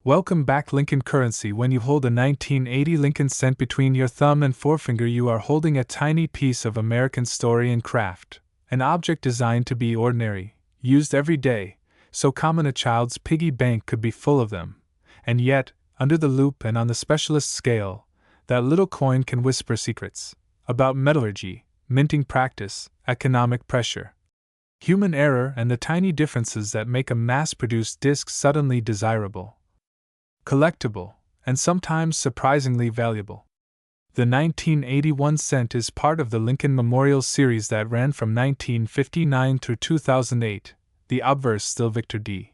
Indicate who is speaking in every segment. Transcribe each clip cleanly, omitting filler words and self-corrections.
Speaker 1: Welcome back, Lincoln Currency. When you hold a 1980 Lincoln cent between your thumb and forefinger, you are holding a tiny piece of American story and craft, an object designed to be ordinary, used every day, so common a child's piggy bank could be full of them. And yet, under the loupe and on the specialist scale, that little coin can whisper secrets about metallurgy, minting practice, economic pressure, human error, and the tiny differences that make a mass-produced disc suddenly desirable, collectible, and sometimes surprisingly valuable. The 1981 cent is part of the Lincoln Memorial series that ran from 1959 through 2008, the obverse still Victor D.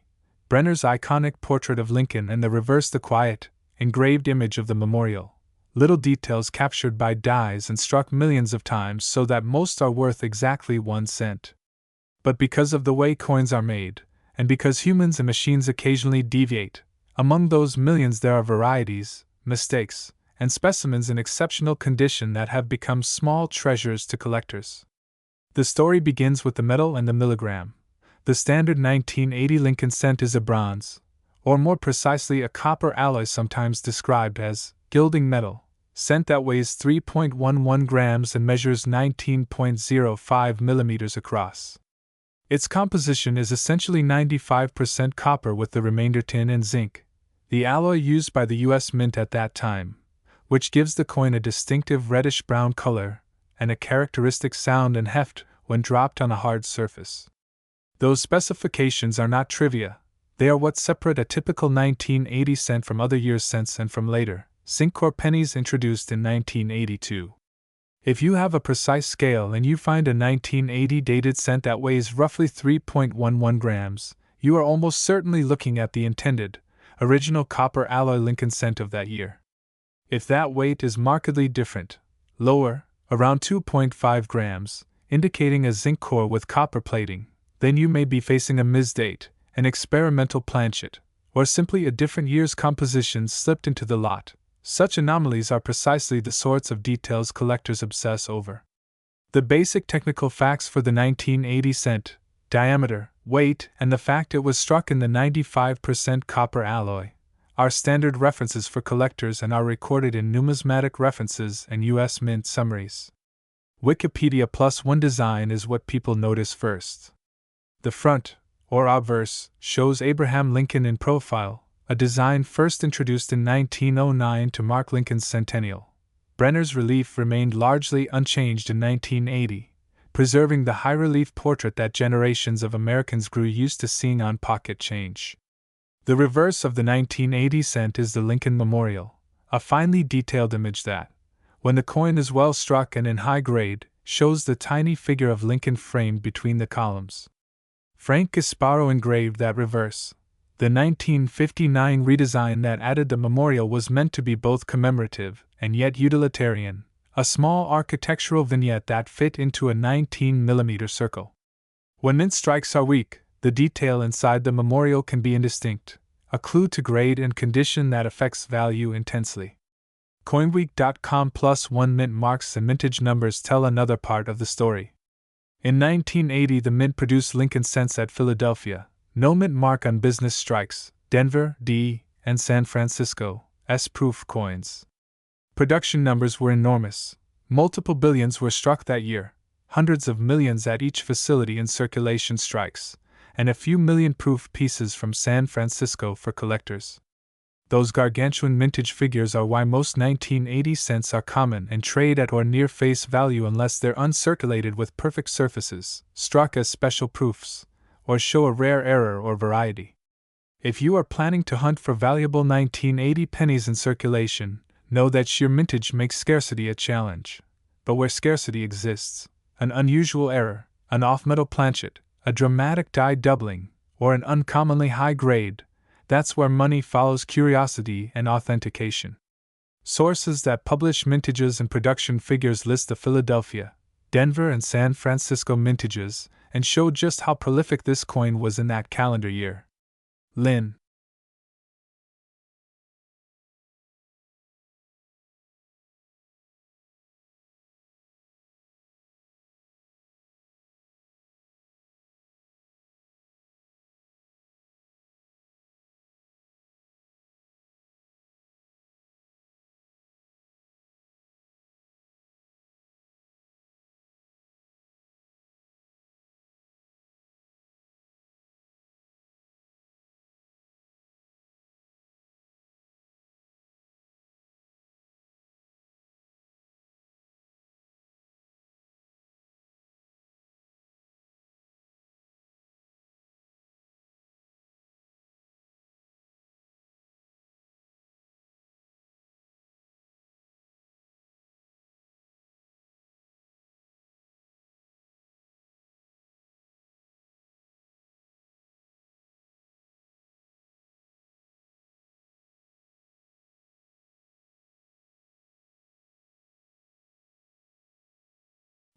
Speaker 1: Brenner's iconic portrait of Lincoln and the reverse the quiet, engraved image of the memorial, little details captured by dies and struck millions of times so that most are worth exactly 1 cent. But because of the way coins are made, and because humans and machines occasionally deviate, among those millions there are varieties, mistakes, and specimens in exceptional condition that have become small treasures to collectors. The story begins with the metal and the milligram. The standard 1980 Lincoln cent is a bronze, or more precisely a copper alloy, sometimes described as gilding metal, cent that weighs 3.11 grams and measures 19.05 millimeters across. Its composition is essentially 95% copper with the remainder tin and zinc, the alloy used by the U.S. Mint at that time, which gives the coin a distinctive reddish-brown color and a characteristic sound and heft when dropped on a hard surface. Those specifications are not trivia. They are what separate a typical 1980 cent from other years' cents and from later, zinc-core pennies introduced in 1982. If you have a precise scale and you find a 1980 dated cent that weighs roughly 3.11 grams, you are almost certainly looking at the intended, original copper alloy Lincoln cent of that year. If that weight is markedly different, lower, around 2.5 grams, indicating a zinc core with copper plating, then you may be facing a misdate, an experimental planchet, or simply a different year's composition slipped into the lot. Such anomalies are precisely the sorts of details collectors obsess over. The basic technical facts for the 1980 cent, diameter, weight, and the fact it was struck in the 95% copper alloy, are standard references for collectors and are recorded in numismatic references and U.S. Mint summaries. Wikipedia +1 design is what people notice first. The front, or obverse, shows Abraham Lincoln in profile, a design first introduced in 1909 to mark Lincoln's centennial. Brenner's relief remained largely unchanged in 1980, preserving the high-relief portrait that generations of Americans grew used to seeing on pocket change. The reverse of the 1980 cent is the Lincoln Memorial, a finely detailed image that, when the coin is well struck and in high grade, shows the tiny figure of Lincoln framed between the columns. Frank Gasparo engraved that reverse. The 1959 redesign that added the memorial was meant to be both commemorative and yet utilitarian, a small architectural vignette that fit into a 19mm circle. When mint strikes are weak, the detail inside the memorial can be indistinct, a clue to grade and condition that affects value intensely. Coinweek.com +1 mint marks and mintage numbers tell another part of the story. In 1980, the Mint produced Lincoln cents at Philadelphia, no mint mark on business strikes, Denver, D, and San Francisco, S-proof coins. Production numbers were enormous. Multiple billions were struck that year, hundreds of millions at each facility in circulation strikes, and a few million proof pieces from San Francisco for collectors. Those gargantuan mintage figures are why most 1980 cents are common and trade at or near face value unless they're uncirculated with perfect surfaces, struck as special proofs, or show a rare error or variety. If you are planning to hunt for valuable 1980 pennies in circulation, know that sheer mintage makes scarcity a challenge. But where scarcity exists, an unusual error, an off-metal planchet, a dramatic die doubling, or an uncommonly high grade, that's where money follows curiosity and authentication. Sources that publish mintages and production figures list the Philadelphia, Denver, and San Francisco mintages and show just how prolific this coin was in that calendar year. Lin.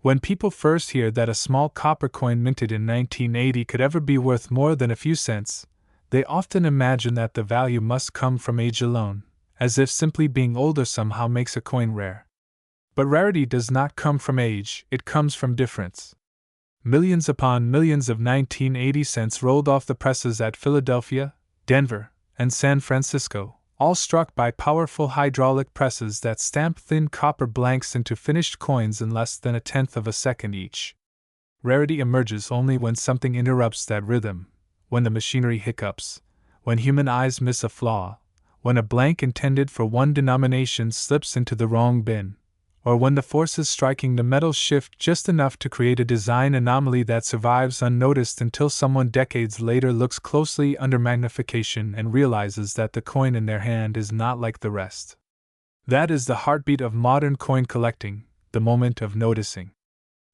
Speaker 1: When people first hear that a small copper coin minted in 1980 could ever be worth more than a few cents, they often imagine that the value must come from age alone, as if simply being older somehow makes a coin rare. But rarity does not come from age, it comes from difference. Millions upon millions of 1980 cents rolled off the presses at Philadelphia, Denver, and San Francisco, all struck by powerful hydraulic presses that stamp thin copper blanks into finished coins in less than a tenth of a second each. Rarity emerges only when something interrupts that rhythm, when the machinery hiccups, when human eyes miss a flaw, when a blank intended for one denomination slips into the wrong bin, or when the forces striking the metal shift just enough to create a design anomaly that survives unnoticed until someone decades later looks closely under magnification and realizes that the coin in their hand is not like the rest. That is the heartbeat of modern coin collecting, the moment of noticing.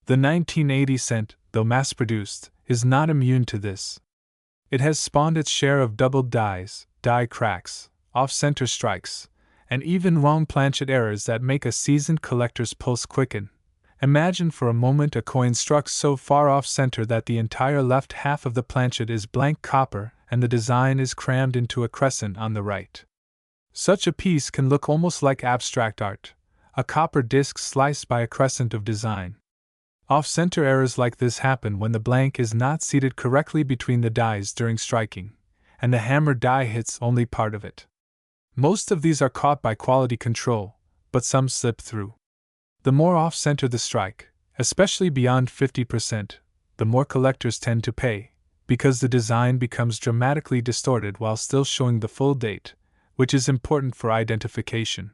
Speaker 1: The 1980 cent, though mass-produced, is not immune to this. It has spawned its share of doubled dies, die cracks, off-center strikes, and even wrong planchet errors that make a seasoned collector's pulse quicken. Imagine for a moment a coin struck so far off-center that the entire left half of the planchet is blank copper and the design is crammed into a crescent on the right. Such a piece can look almost like abstract art, a copper disc sliced by a crescent of design. Off-center errors like this happen when the blank is not seated correctly between the dies during striking, and the hammer die hits only part of it. Most of these are caught by quality control, but some slip through. The more off-center the strike, especially beyond 50%, the more collectors tend to pay, because the design becomes dramatically distorted while still showing the full date, which is important for identification.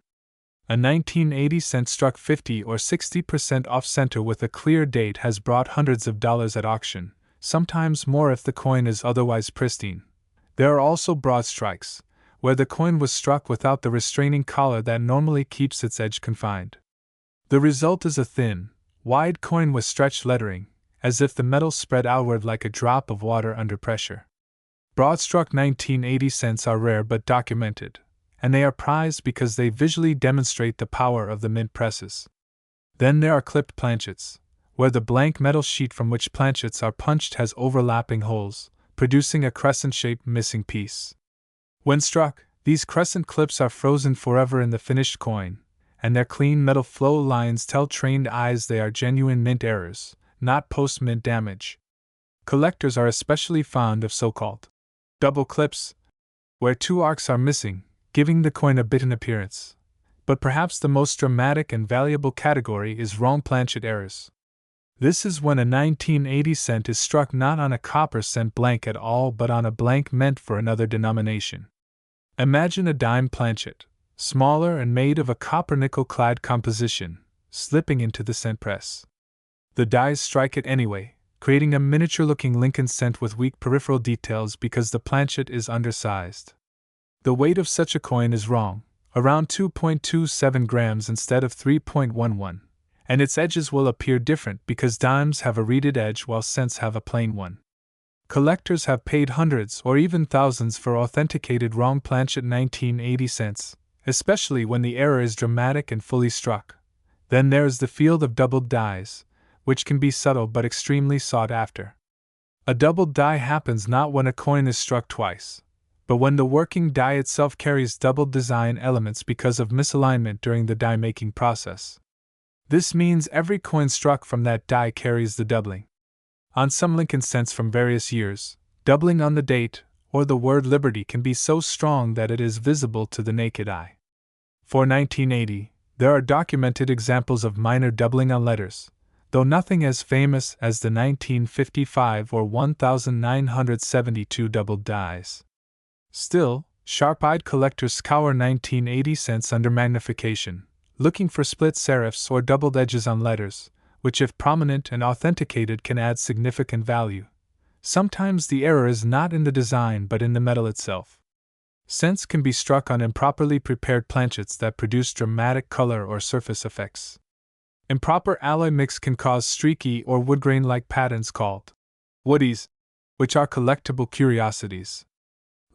Speaker 1: A 1980 cent struck 50 or 60% off-center with a clear date has brought hundreds of dollars at auction, sometimes more if the coin is otherwise pristine. There are also broad strikes, where the coin was struck without the restraining collar that normally keeps its edge confined. The result is a thin, wide coin with stretched lettering, as if the metal spread outward like a drop of water under pressure. Broad-struck 1980 cents are rare but documented, and they are prized because they visually demonstrate the power of the mint presses. Then there are clipped planchets, where the blank metal sheet from which planchets are punched has overlapping holes, producing a crescent-shaped missing piece. When struck, these crescent clips are frozen forever in the finished coin, and their clean metal flow lines tell trained eyes they are genuine mint errors, not post-mint damage. Collectors are especially fond of so-called double clips, where two arcs are missing, giving the coin a bitten appearance. But perhaps the most dramatic and valuable category is wrong planchet errors. This is when a 1980 cent is struck not on a copper cent blank at all but on a blank meant for another denomination. Imagine a dime planchet, smaller and made of a copper nickel-clad composition, slipping into the cent press. The dies strike it anyway, creating a miniature-looking Lincoln cent with weak peripheral details because the planchet is undersized. The weight of such a coin is wrong, around 2.27 grams instead of 3.11, and its edges will appear different because dimes have a reeded edge while cents have a plain one. Collectors have paid hundreds or even thousands for authenticated wrong planchet 1980 cents, especially when the error is dramatic and fully struck. Then there is the field of doubled dies, which can be subtle but extremely sought after. A doubled die happens not when a coin is struck twice, but when the working die itself carries doubled design elements because of misalignment during the die-making process. This means every coin struck from that die carries the doubling. On some Lincoln cents from various years, doubling on the date or the word Liberty can be so strong that it is visible to the naked eye. For 1980, there are documented examples of minor doubling on letters, though nothing as famous as the 1955 or 1972 doubled dies. Still, sharp-eyed collectors scour 1980 cents under magnification, looking for split serifs or doubled edges on letters, which if prominent and authenticated can add significant value. Sometimes the error is not in the design but in the metal itself. Cents can be struck on improperly prepared planchets that produce dramatic color or surface effects. Improper alloy mix can cause streaky or woodgrain-like patterns called woodies, which are collectible curiosities.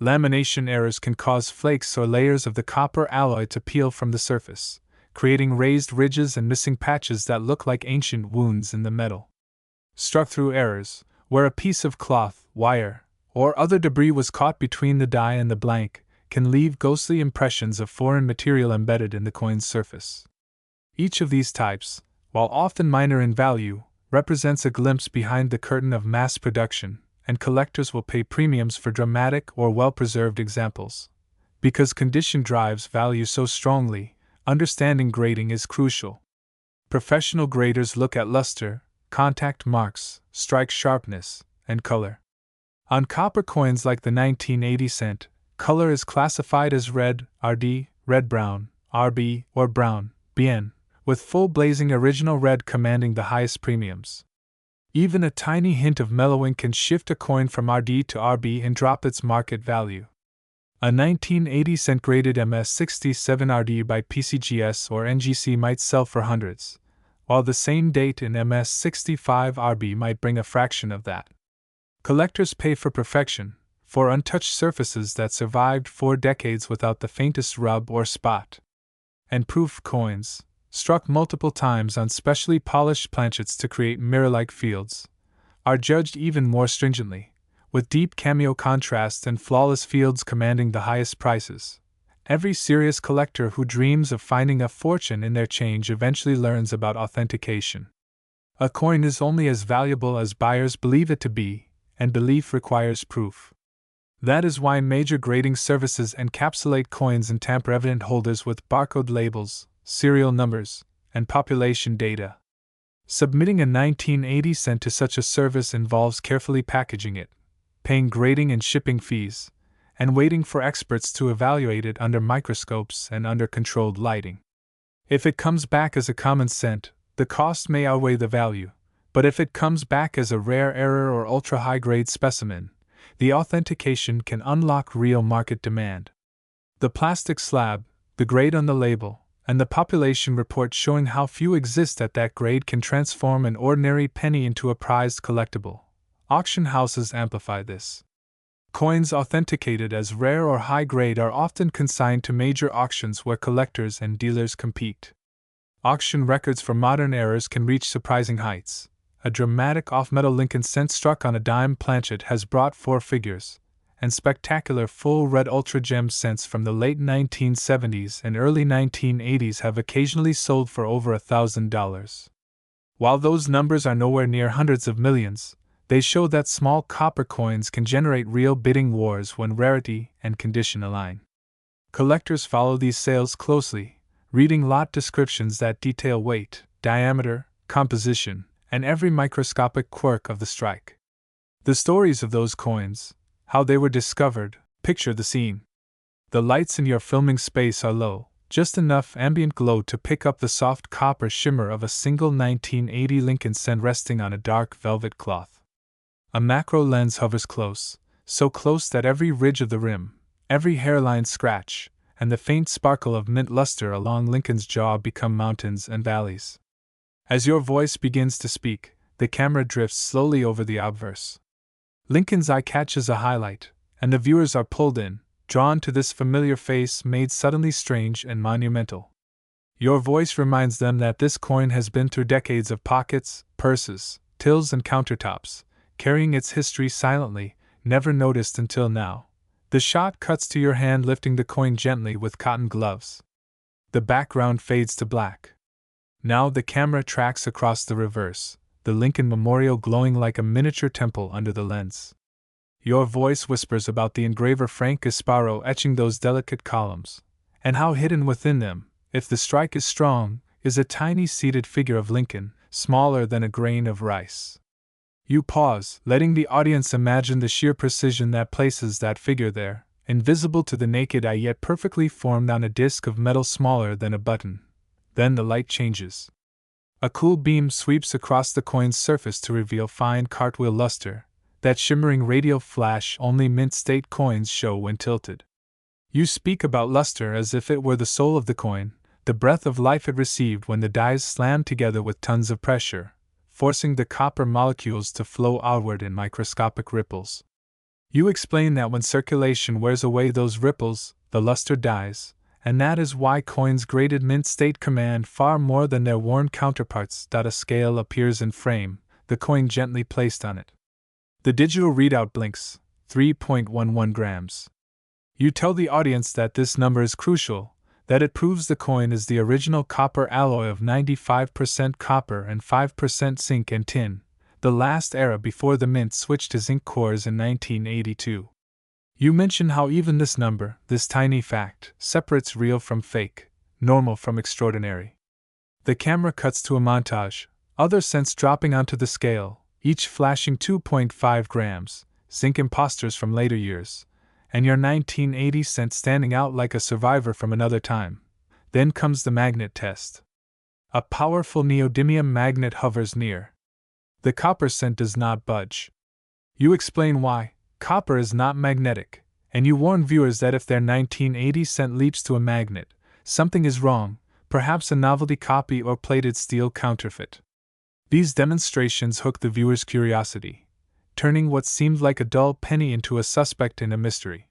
Speaker 1: Lamination errors can cause flakes or layers of the copper alloy to peel from the surface, creating raised ridges and missing patches that look like ancient wounds in the metal. Struck through errors, where a piece of cloth, wire, or other debris was caught between the die and the blank, can leave ghostly impressions of foreign material embedded in the coin's surface. Each of these types, while often minor in value, represents a glimpse behind the curtain of mass production, and collectors will pay premiums for dramatic or well-preserved examples. Because condition drives value so strongly, understanding grading is crucial. Professional graders look at luster, contact marks, strike sharpness, and color. On copper coins like the 1980 cent, color is classified as red, RD, red-brown, RB, or brown, BN, with full blazing original red commanding the highest premiums. Even a tiny hint of mellowing can shift a coin from RD to RB and drop its market value. A 1980 cent graded MS67RD by PCGS or NGC might sell for hundreds, while the same date in MS65RB might bring a fraction of that. Collectors pay for perfection, for untouched surfaces that survived 4 decades without the faintest rub or spot. And proof coins, struck multiple times on specially polished planchets to create mirror-like fields, are judged even more stringently, with deep cameo contrast and flawless fields commanding the highest prices. Every serious collector who dreams of finding a fortune in their change eventually learns about authentication. A coin is only as valuable as buyers believe it to be, and belief requires proof. That is why major grading services encapsulate coins in tamper-evident holders with barcode labels, serial numbers, and population data. Submitting a 1980 cent to such a service involves carefully packaging it, paying grading and shipping fees, and waiting for experts to evaluate it under microscopes and under controlled lighting. If it comes back as a common cent, the cost may outweigh the value, but if it comes back as a rare error or ultra-high-grade specimen, the authentication can unlock real market demand. The plastic slab, the grade on the label, and the population report showing how few exist at that grade can transform an ordinary penny into a prized collectible. Auction houses amplify this. Coins authenticated as rare or high grade are often consigned to major auctions where collectors and dealers compete. Auction records for modern errors can reach surprising heights. A dramatic off-metal Lincoln cent struck on a dime planchet has brought 4 figures, and spectacular full red ultra-gem cents from the late 1970s and early 1980s have occasionally sold for over $1,000. While those numbers are nowhere near hundreds of millions, they show that small copper coins can generate real bidding wars when rarity and condition align. Collectors follow these sales closely, reading lot descriptions that detail weight, diameter, composition, and every microscopic quirk of the strike. The stories of those coins, how they were discovered, picture the scene. The lights in your filming space are low, just enough ambient glow to pick up the soft copper shimmer of a single 1980 Lincoln cent resting on a dark velvet cloth. A macro lens hovers close, so close that every ridge of the rim, every hairline scratch, and the faint sparkle of mint luster along Lincoln's jaw become mountains and valleys. As your voice begins to speak, the camera drifts slowly over the obverse. Lincoln's eye catches a highlight, and the viewers are pulled in, drawn to this familiar face made suddenly strange and monumental. Your voice reminds them that this coin has been through decades of pockets, purses, tills, and countertops, carrying its history silently, never noticed until now. The shot cuts to your hand lifting the coin gently with cotton gloves. The background fades to black. Now the camera tracks across the reverse, the Lincoln Memorial glowing like a miniature temple under the lens. Your voice whispers about the engraver Frank Gasparo etching those delicate columns, and how hidden within them, if the strike is strong, is a tiny seated figure of Lincoln, smaller than a grain of rice. You pause, letting the audience imagine the sheer precision that places that figure there, invisible to the naked eye yet perfectly formed on a disc of metal smaller than a button. Then the light changes. A cool beam sweeps across the coin's surface to reveal fine cartwheel luster, that shimmering radial flash only mint-state coins show when tilted. You speak about luster as if it were the soul of the coin, the breath of life it received when the dies slammed together with tons of pressure, forcing the copper molecules to flow outward in microscopic ripples. You explain that when circulation wears away those ripples, the luster dies, and that is why coins graded mint state command far more than their worn counterparts. A scale appears in frame, the coin gently placed on it. The digital readout blinks, 3.11 grams. You tell the audience that this number is crucial, that it proves the coin is the original copper alloy of 95% copper and 5% zinc and tin, the last era before the mint switched to zinc cores in 1982. You mention how even this number, this tiny fact, separates real from fake, normal from extraordinary. The camera cuts to a montage, other cents dropping onto the scale, each flashing 2.5 grams, zinc imposters from later years, and your 1980 cent standing out like a survivor from another time. Then comes the magnet test. A powerful neodymium magnet hovers near. The copper cent does not budge. You explain why. Copper is not magnetic, and you warn viewers that if their 1980 cent leaps to a magnet, something is wrong, perhaps a novelty copy or plated steel counterfeit. These demonstrations hook the viewer's curiosity, turning what seemed like a dull penny into a suspect in a mystery.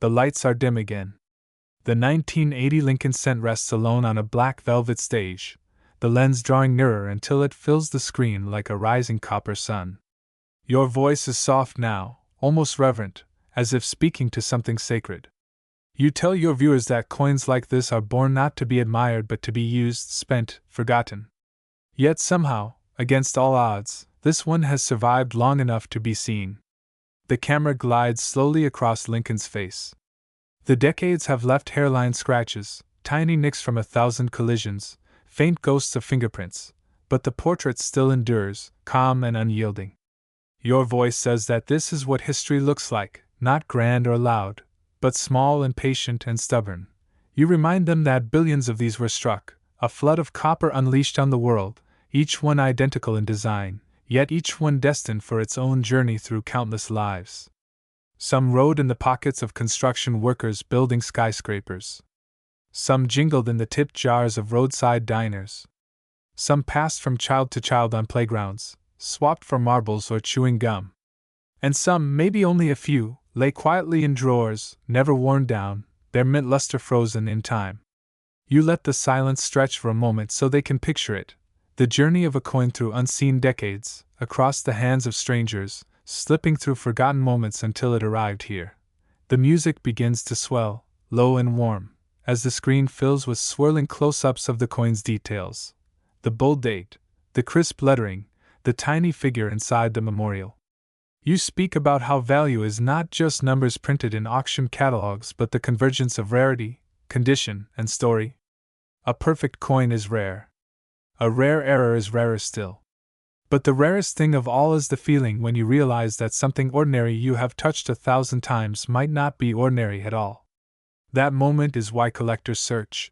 Speaker 1: The lights are dim again. The 1980 Lincoln Cent rests alone on a black velvet stage, the lens drawing nearer until it fills the screen like a rising copper sun. Your voice is soft now, almost reverent, as if speaking to something sacred. You tell your viewers that coins like this are born not to be admired but to be used, spent, forgotten. Yet somehow, against all odds, this one has survived long enough to be seen. The camera glides slowly across Lincoln's face. The decades have left hairline scratches, tiny nicks from 1,000 collisions, faint ghosts of fingerprints, but the portrait still endures, calm and unyielding. Your voice says that this is what history looks like, not grand or loud, but small and patient and stubborn. You remind them that billions of these were struck, a flood of copper unleashed on the world, each one identical in design, yet each one destined for its own journey through countless lives. Some rode in the pockets of construction workers building skyscrapers. Some jingled in the tipped jars of roadside diners. Some passed from child to child on playgrounds, swapped for marbles or chewing gum. And some, maybe only a few, lay quietly in drawers, never worn down, their mint luster frozen in time. You let the silence stretch for a moment so they can picture it, the journey of a coin through unseen decades, across the hands of strangers, slipping through forgotten moments until it arrived here. The music begins to swell, low and warm, as the screen fills with swirling close-ups of the coin's details. The bold date, the crisp lettering, the tiny figure inside the memorial. You speak about how value is not just numbers printed in auction catalogs but the convergence of rarity, condition, and story. A perfect coin is rare. A rare error is rarer still. But the rarest thing of all is the feeling when you realize that something ordinary you have touched 1,000 times might not be ordinary at all. That moment is why collectors search.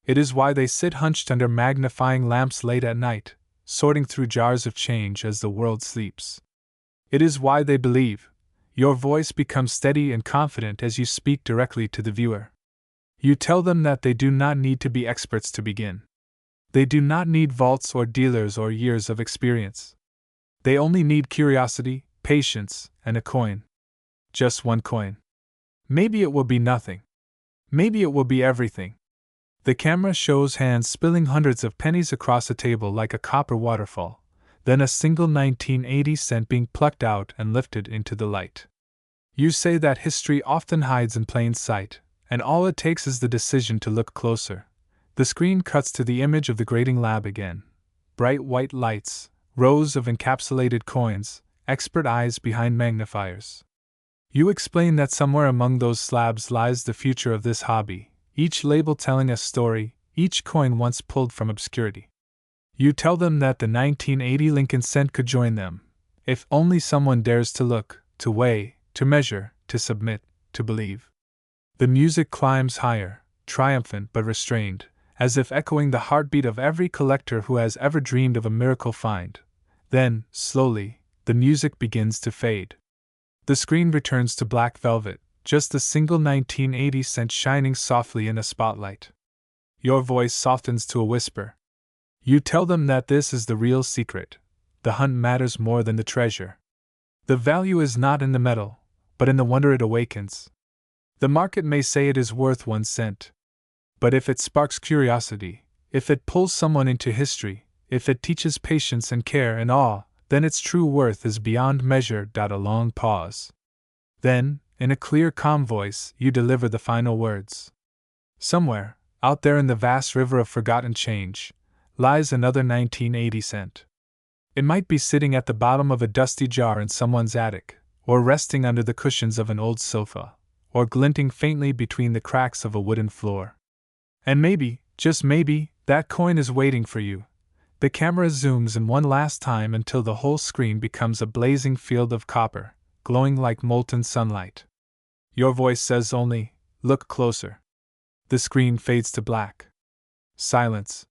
Speaker 1: It is why they sit hunched under magnifying lamps late at night, sorting through jars of change as the world sleeps. It is why they believe. Your voice becomes steady and confident as you speak directly to the viewer. You tell them that they do not need to be experts to begin. They do not need vaults or dealers or years of experience. They only need curiosity, patience, and a coin. Just one coin. Maybe it will be nothing. Maybe it will be everything. The camera shows hands spilling hundreds of pennies across a table like a copper waterfall, then a single 1980 cent being plucked out and lifted into the light. You say that history often hides in plain sight, and all it takes is the decision to look closer. The screen cuts to the image of the grading lab again. Bright white lights, rows of encapsulated coins, expert eyes behind magnifiers. You explain that somewhere among those slabs lies the future of this hobby, each label telling a story, each coin once pulled from obscurity. You tell them that the 1980 Lincoln Cent could join them, if only someone dares to look, to weigh, to measure, to submit, to believe. The music climbs higher, triumphant but restrained, as if echoing the heartbeat of every collector who has ever dreamed of a miracle find. Then, slowly, the music begins to fade. The screen returns to black velvet, just a single 1980 cent shining softly in a spotlight. Your voice softens to a whisper. You tell them that this is the real secret. The hunt matters more than the treasure. The value is not in the metal, but in the wonder it awakens. The market may say it is worth 1 cent. But if it sparks curiosity, if it pulls someone into history, if it teaches patience and care and awe, then its true worth is beyond measure. A long pause. Then, in a clear, calm voice, you deliver the final words. Somewhere, out there in the vast river of forgotten change, lies another 1980 cent. It might be sitting at the bottom of a dusty jar in someone's attic, or resting under the cushions of an old sofa, or glinting faintly between the cracks of a wooden floor. And maybe, just maybe, that coin is waiting for you. The camera zooms in one last time until the whole screen becomes a blazing field of copper, glowing like molten sunlight. Your voice says only, "Look closer." The screen fades to black. Silence.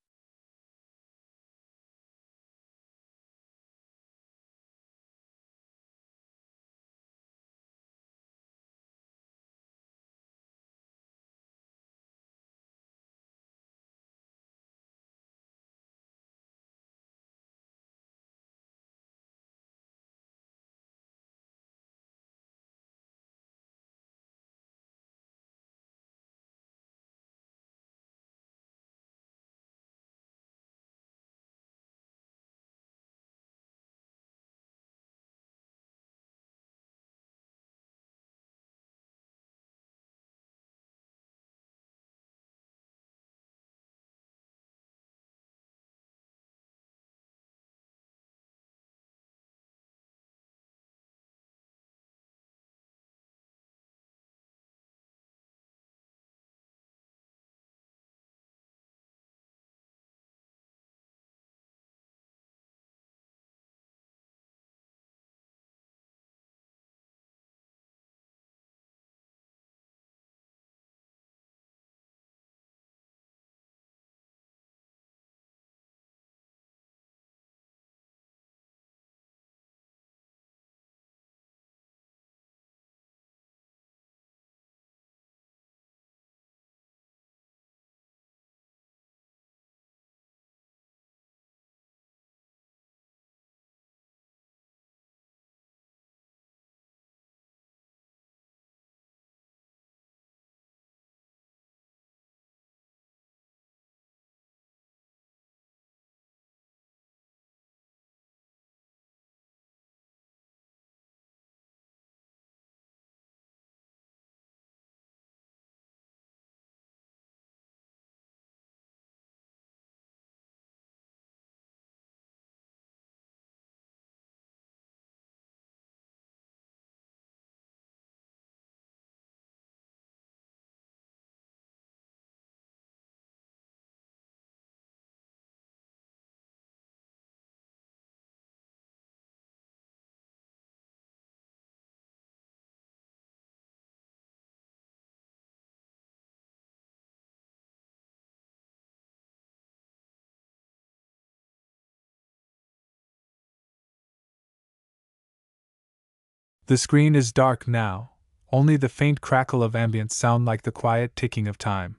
Speaker 1: The screen is dark now, only the faint crackle of ambient sound like the quiet ticking of time.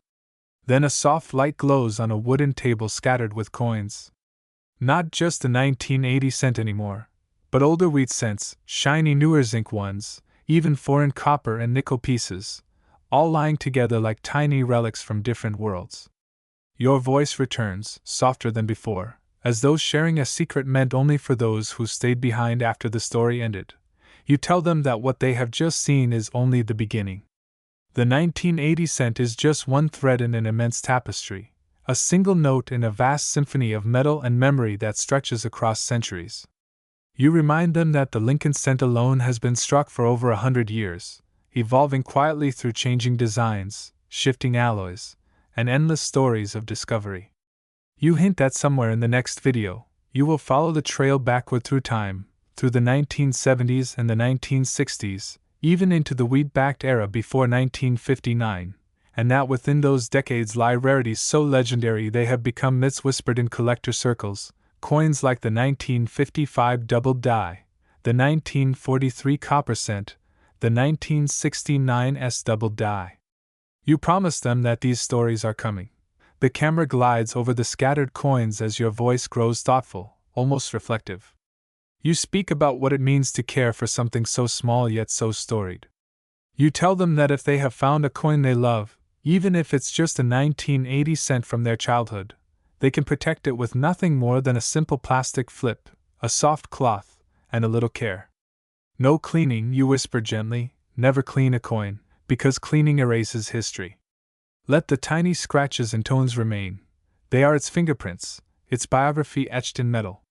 Speaker 1: Then a soft light glows on a wooden table scattered with coins. Not just the 1980 cent anymore, but older wheat cents, shiny newer zinc ones, even foreign copper and nickel pieces, all lying together like tiny relics from different worlds. Your voice returns, softer than before, as though sharing a secret meant only for those who stayed behind after the story ended. You tell them that what they have just seen is only the beginning. The 1980 cent is just one thread in an immense tapestry, a single note in a vast symphony of metal and memory that stretches across centuries. You remind them that the Lincoln cent alone has been struck for over 100 years, evolving quietly through changing designs, shifting alloys, and endless stories of discovery. You hint that somewhere in the next video, you will follow the trail backward through time, through the 1970s and the 1960s, even into the wheat-backed era before 1959, and that within those decades lie rarities so legendary they have become myths whispered in collector circles, coins like the 1955 double die, the 1943 copper cent, the 1969 S double die. You promise them that these stories are coming. The camera glides over the scattered coins as your voice grows thoughtful, almost reflective. You speak about what it means to care for something so small yet so storied. You tell them that if they have found a coin they love, even if it's just a 1980 cent from their childhood, they can protect it with nothing more than a simple plastic flip, a soft cloth, and a little care. No cleaning, you whisper gently, never clean a coin, because cleaning erases history. Let the tiny scratches and tones remain. They are its fingerprints, its biography etched in metal.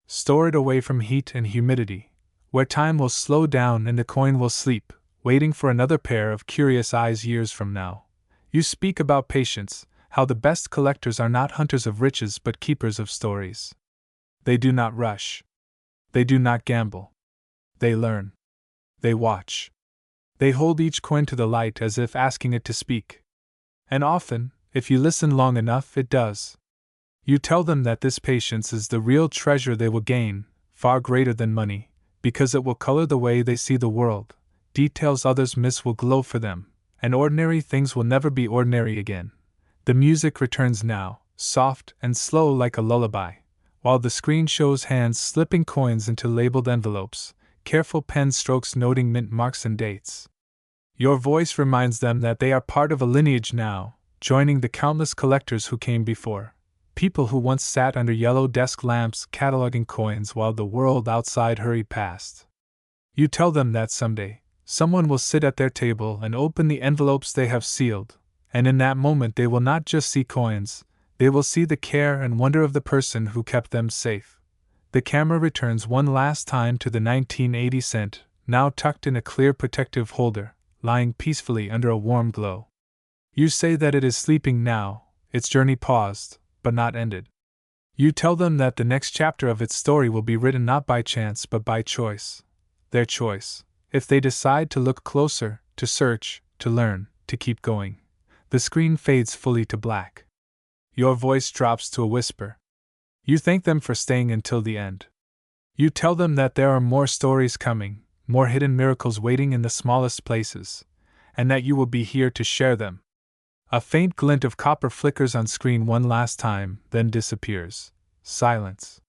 Speaker 1: Store it away from heat and humidity, where time will slow down and the coin will sleep, waiting for another pair of curious eyes years from now. You speak about patience, how the best collectors are not hunters of riches but keepers of stories. They do not rush. They do not gamble. They learn. They watch. They hold each coin to the light as if asking it to speak. And often, if you listen long enough, it does. You tell them that this patience is the real treasure they will gain, far greater than money, because it will color the way they see the world, details others miss will glow for them, and ordinary things will never be ordinary again. The music returns now, soft and slow like a lullaby, while the screen shows hands slipping coins into labeled envelopes, careful pen strokes noting mint marks and dates. Your voice reminds them that they are part of a lineage now, joining the countless collectors who came before. People who once sat under yellow desk lamps cataloging coins while the world outside hurried past. You tell them that someday, someone will sit at their table and open the envelopes they have sealed, and in that moment they will not just see coins, they will see the care and wonder of the person who kept them safe. The camera returns one last time to the 1980 cent, now tucked in a clear protective holder, lying peacefully under a warm glow. You say that it is sleeping now, its journey paused, but not ended. You tell them that the next chapter of its story will be written not by chance but by choice. Their choice, if they decide to look closer, to search, to learn, to keep going. The screen fades fully to black. Your voice drops to a whisper. You thank them for staying until the end. You tell them that there are more stories coming, more hidden miracles waiting in the smallest places, and that you will be here to share them. A faint glint of copper flickers on screen one last time, then disappears. Silence.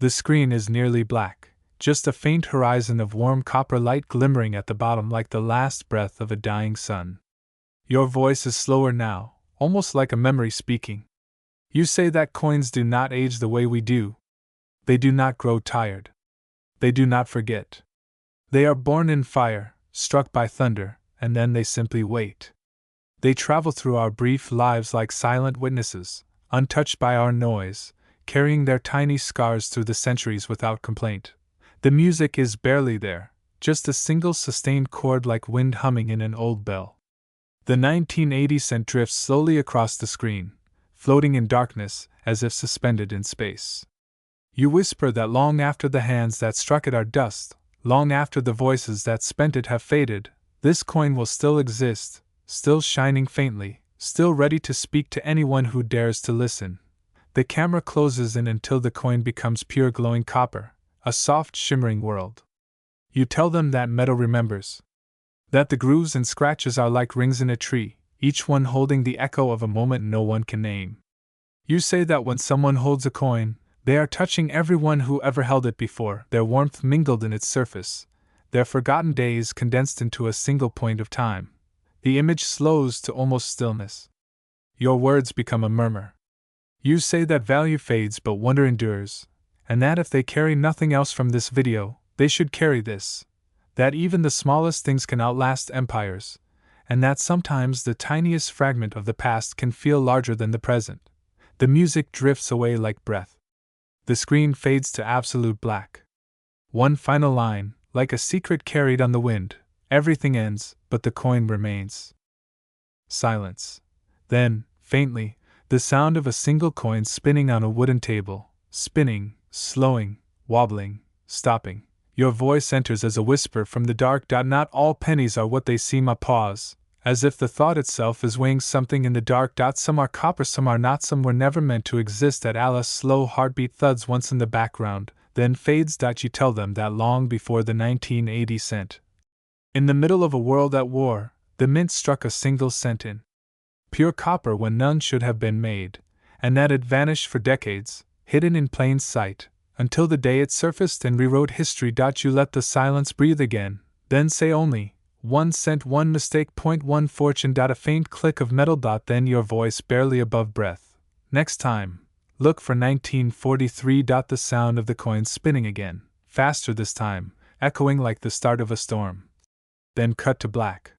Speaker 1: The screen is nearly black, just a faint horizon of warm copper light glimmering at the bottom like the last breath of a dying sun. Your voice is slower now, almost like a memory speaking. You say that coins do not age the way we do. They do not grow tired. They do not forget. They are born in fire, struck by thunder, and then they simply wait. They travel through our brief lives like silent witnesses, untouched by our noise, carrying their tiny scars through the centuries without complaint. The music is barely there, just a single sustained chord like wind humming in an old bell. The 1980 cent drifts slowly across the screen, floating in darkness as if suspended in space. You whisper that long after the hands that struck it are dust, long after the voices that spent it have faded, this coin will still exist, still shining faintly, still ready to speak to anyone who dares to listen. The camera closes in until the coin becomes pure glowing copper, a soft shimmering world. You tell them that metal remembers. That the grooves and scratches are like rings in a tree, each one holding the echo of a moment no one can name. You say that when someone holds a coin, they are touching everyone who ever held it before, their warmth mingled in its surface, their forgotten days condensed into a single point of time. The image slows to almost stillness. Your words become a murmur. You say that value fades but wonder endures, and that if they carry nothing else from this video, they should carry this. That even the smallest things can outlast empires, and that sometimes the tiniest fragment of the past can feel larger than the present. The music drifts away like breath. The screen fades to absolute black. One final line, like a secret carried on the wind, everything ends, but the coin remains. Silence. Then, faintly, the sound of a single coin spinning on a wooden table, spinning, slowing, wobbling, stopping. Your voice enters as a whisper from the dark. Not all pennies are what they seem. A pause, as if the thought itself is weighing something in the dark. Some are copper, some are not, some were never meant to exist. Alice's slow heartbeat thuds once in the background, then fades. You tell them that long before the 1980 cent. In the middle of a world at war, the mint struck a single cent in pure copper when none should have been made, and that it vanished for decades, hidden in plain sight, until the day it surfaced and rewrote history. You let the silence breathe again, then say only, 1 cent, 1 mistake, 0.1 fortune. A faint click of metal. Then your voice barely above breath. Next time, look for 1943. The sound of the coin spinning again, faster this time, echoing like the start of a storm. Then cut to black.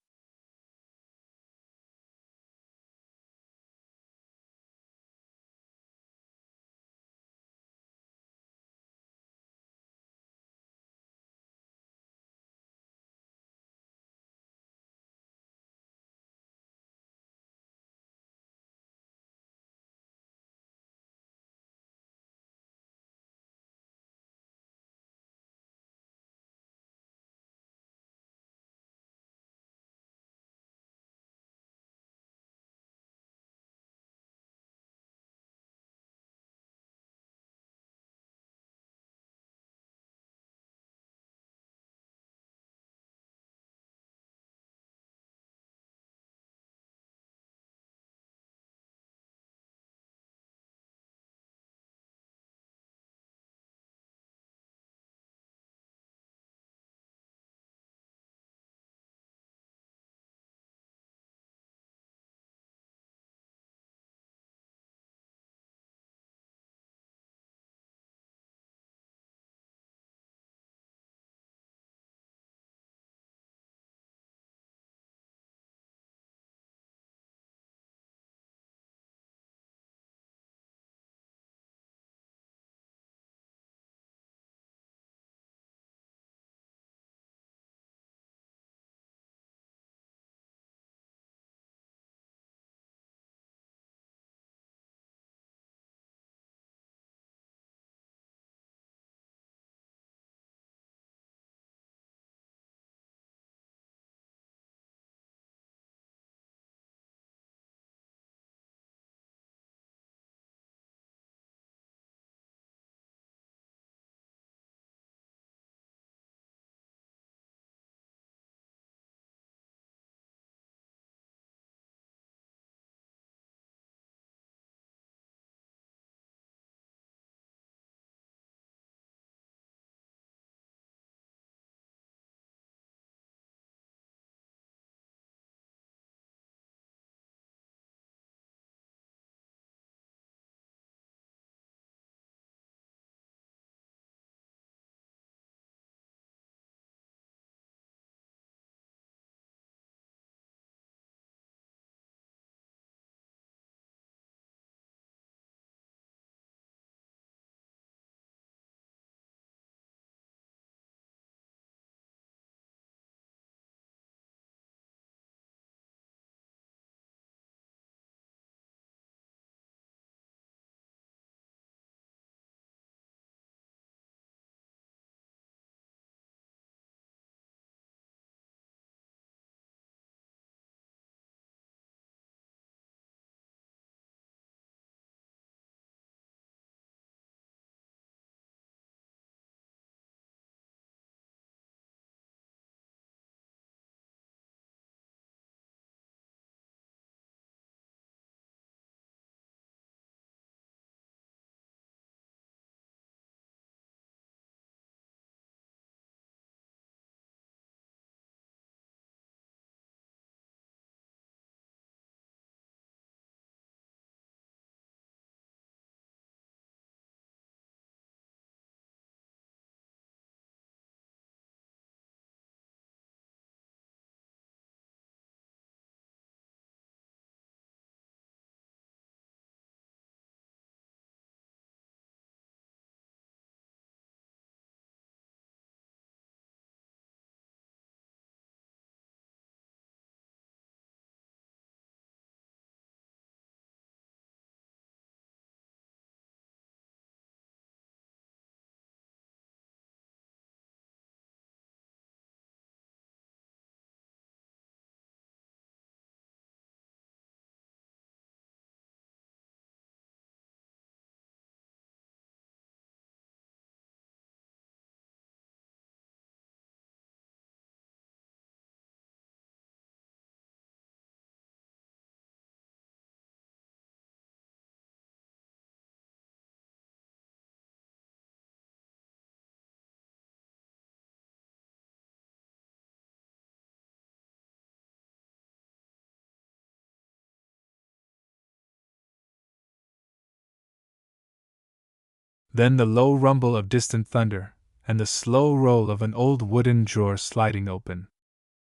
Speaker 1: Then the low rumble of distant thunder, and the slow roll of an old wooden drawer sliding open.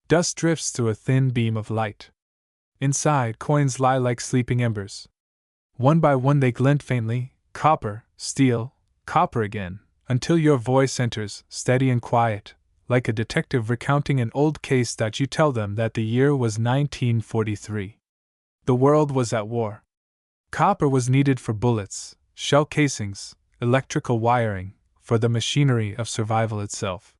Speaker 1: Dust drifts through a thin beam of light. Inside, coins lie like sleeping embers. One by one they glint faintly, copper, steel, copper again, until your voice enters, steady and quiet, like a detective recounting an old case that you tell them that the year was 1943. The world was at war. Copper was needed for bullets, shell casings, electrical wiring, for the machinery of survival itself.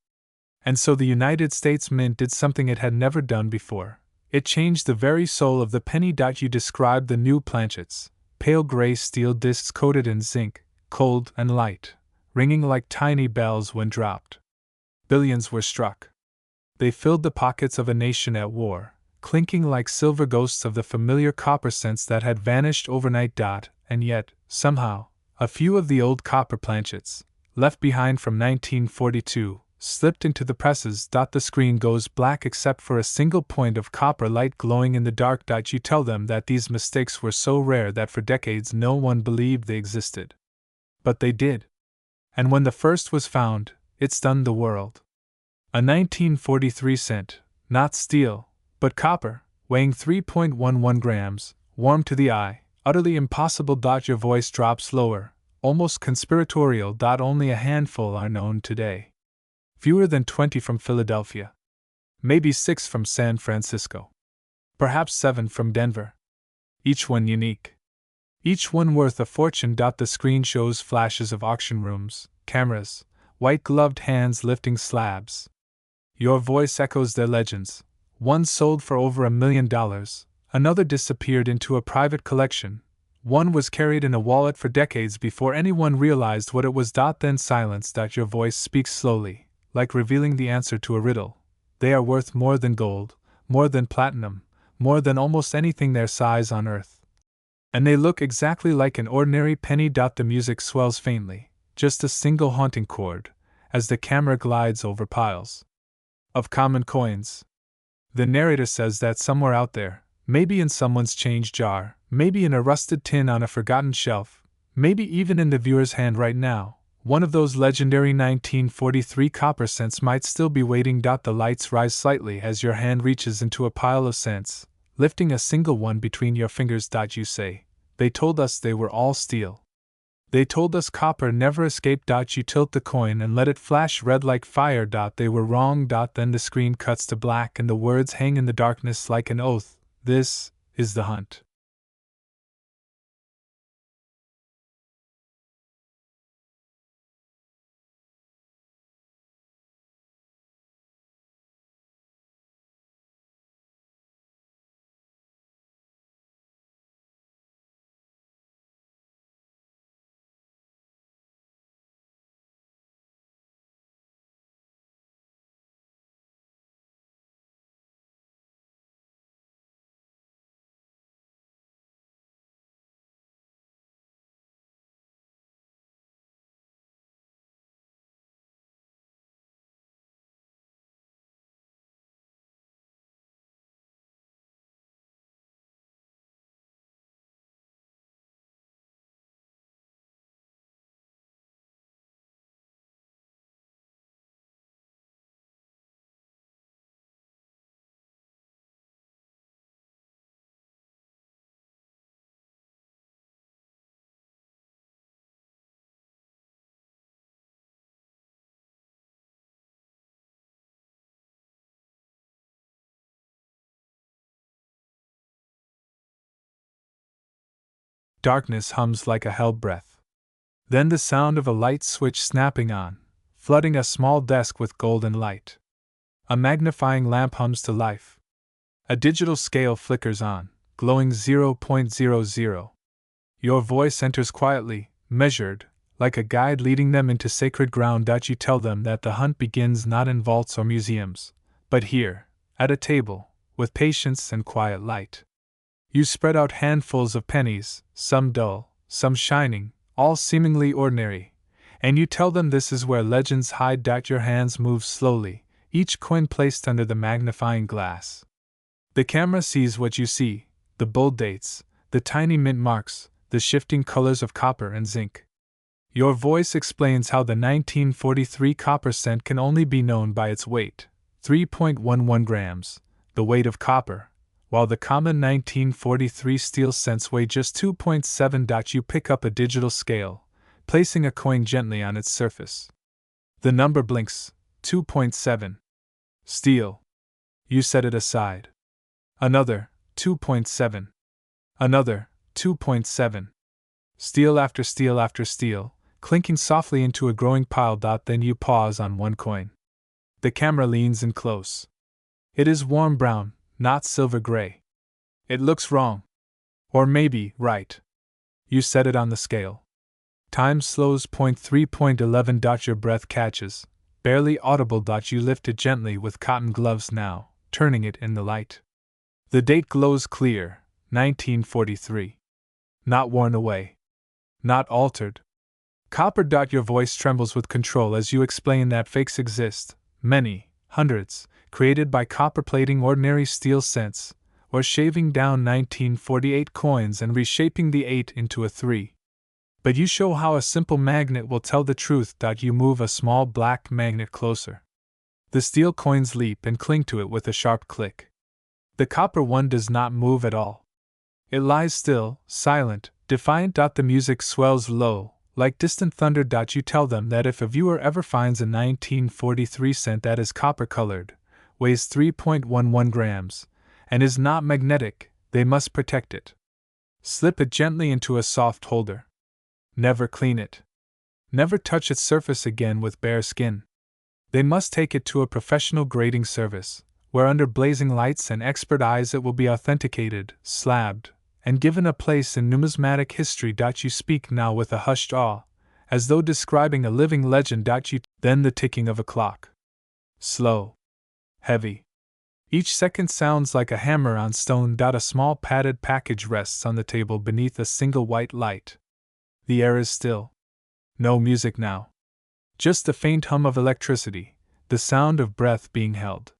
Speaker 1: And so the United States Mint did something it had never done before. It changed the very soul of the penny. You described the new planchets, pale gray steel discs coated in zinc, cold and light, ringing like tiny bells when dropped. Billions were struck. They filled the pockets of a nation at war, clinking like silver ghosts of the familiar copper cents that had vanished overnight. And yet, somehow, a few of the old copper planchets, left behind from 1942, slipped into the presses. The screen goes black except for a single point of copper light glowing in the dark. You tell them that these mistakes were so rare that for decades no one believed they existed. But they did. And when the first was found, it stunned the world. A 1943 cent, not steel, but copper, weighing 3.11 grams, warm to the eye, utterly impossible. Your voice drops lower, almost conspiratorial. Only a handful are known today. Fewer than 20 from Philadelphia. Maybe 6 from San Francisco. Perhaps 7 from Denver. Each one unique. Each one worth a fortune. The screen shows flashes of auction rooms, cameras, white-gloved hands lifting slabs. Your voice echoes their legends. One sold for over $1 million, another disappeared into a private collection, one was carried in a wallet for decades before anyone realized what it was. Then silence. Your voice speaks slowly, like revealing the answer to a riddle. They are worth more than gold, more than platinum, more than almost anything their size on earth. And they look exactly like an ordinary penny. The music swells faintly, just a single haunting chord, as the camera glides over piles of common coins. The narrator says that somewhere out there, maybe in someone's change jar, maybe in a rusted tin on a forgotten shelf, maybe even in the viewer's hand right now, one of those legendary 1943 copper cents might still be waiting. The lights rise slightly as your hand reaches into a pile of cents, lifting a single one between your fingers. You say, "They told us they were all steel. They told us copper never escaped." You tilt the coin and let it flash red like fire. They were wrong. Then the screen cuts to black and the words hang in the darkness like an oath. This is the hunt. Darkness hums like a hell breath. Then the sound of a light switch snapping on, flooding a small desk with golden light. A magnifying lamp hums to life. A digital scale flickers on, glowing 0.00. Your voice enters quietly, measured, like a guide leading them into sacred ground. You tell them that the hunt begins not in vaults or museums, but here, at a table, with patience and quiet light. You spread out handfuls of pennies, some dull, some shining, all seemingly ordinary, and you tell them this is where legends hide. Your hands move slowly, each coin placed under the magnifying glass. The camera sees what you see: the bold dates, the tiny mint marks, the shifting colors of copper and zinc. Your voice explains how the 1943 copper cent can only be known by its weight, 3.11 grams, the weight of copper, while the common 1943 steel cents weigh just 2.7. You pick up a digital scale, placing a coin gently on its surface. The number blinks, 2.7. Steel. You set it aside. Another, 2.7. Another, 2.7. Steel after steel after steel, clinking softly into a growing pile. Then you pause on one coin. The camera leans in close. It is warm brown, not silver gray. It looks wrong. Or maybe right. You set it on the scale. Time slows. 3.11. Your breath catches, barely audible. You lift it gently with cotton gloves now, turning it in the light. The date glows clear, 1943. Not worn away. Not altered. Copper. Your voice trembles with control as you explain that fakes exist, many, hundreds, created by copper plating ordinary steel cents, or shaving down 1948 coins and reshaping the 8 into a 3. But you show how a simple magnet will tell the truth. You move a small black magnet closer. The steel coins leap and cling to it with a sharp click. The copper one does not move at all. It lies still, silent, defiant. The music swells low, like distant thunder. You tell them that if a viewer ever finds a 1943 cent that is copper-colored, weighs 3.11 grams, and is not magnetic, they must protect it. Slip it gently into a soft holder. Never clean it. Never touch its surface again with bare skin. They must take it to a professional grading service, where under blazing lights and expert eyes it will be authenticated, slabbed, and given a place in numismatic history. You speak now with a hushed awe, as though describing a living legend. Then the ticking of a clock. Slow. Heavy. Each second sounds like a hammer on stone. A small padded package rests on the table beneath a single white light. The air is still. No music now. Just the faint hum of electricity, the sound of breath being held.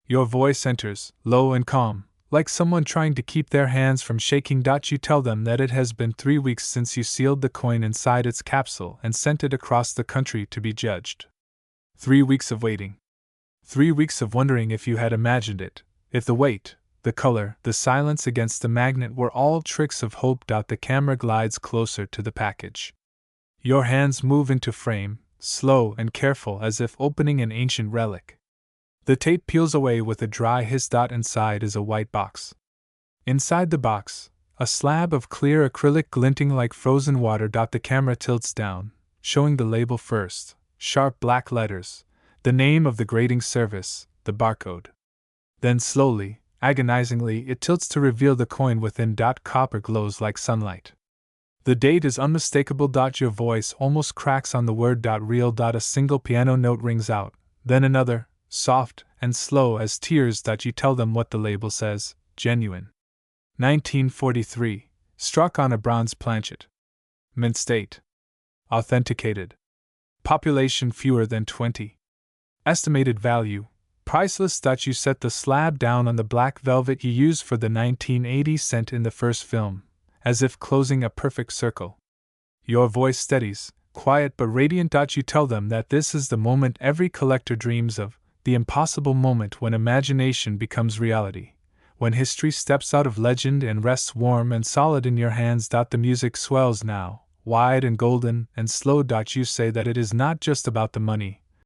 Speaker 1: Your voice enters, low and calm, like someone trying to keep their hands from shaking. You tell them that it has been 3 weeks since you sealed the coin inside its capsule and sent it across the country to be judged. 3 weeks of waiting. 3 weeks of wondering if you had imagined it, if the weight, the color, the silence against the magnet were all tricks of hope. The camera glides closer to the package. Your hands move into frame, slow and careful as if opening an ancient relic. The tape peels away with a dry hiss. Inside is a white box. Inside the box, a slab of clear acrylic glinting like frozen water. The camera tilts down, showing the label first, sharp black letters, the name of the grading service, the barcode. Then slowly, agonizingly, it tilts to reveal the coin within. Copper glows like sunlight. The date is unmistakable. Your voice almost cracks on the word real. A single piano note rings out, then another, soft and slow as tears. You tell them what the label says, genuine. 1943, struck on a bronze planchet. Mint state. Authenticated. Population fewer than 20. Estimated value, priceless. You set the slab down on the black velvet you used for the 1980 cent in the first film, as if closing a perfect circle. Your voice steadies, quiet but radiant. You tell them that this is the moment every collector dreams of, the impossible moment when imagination becomes reality, when history steps out of legend and rests warm and solid in your hands. The music swells now, wide and golden and slow. You say that it is not just about the money,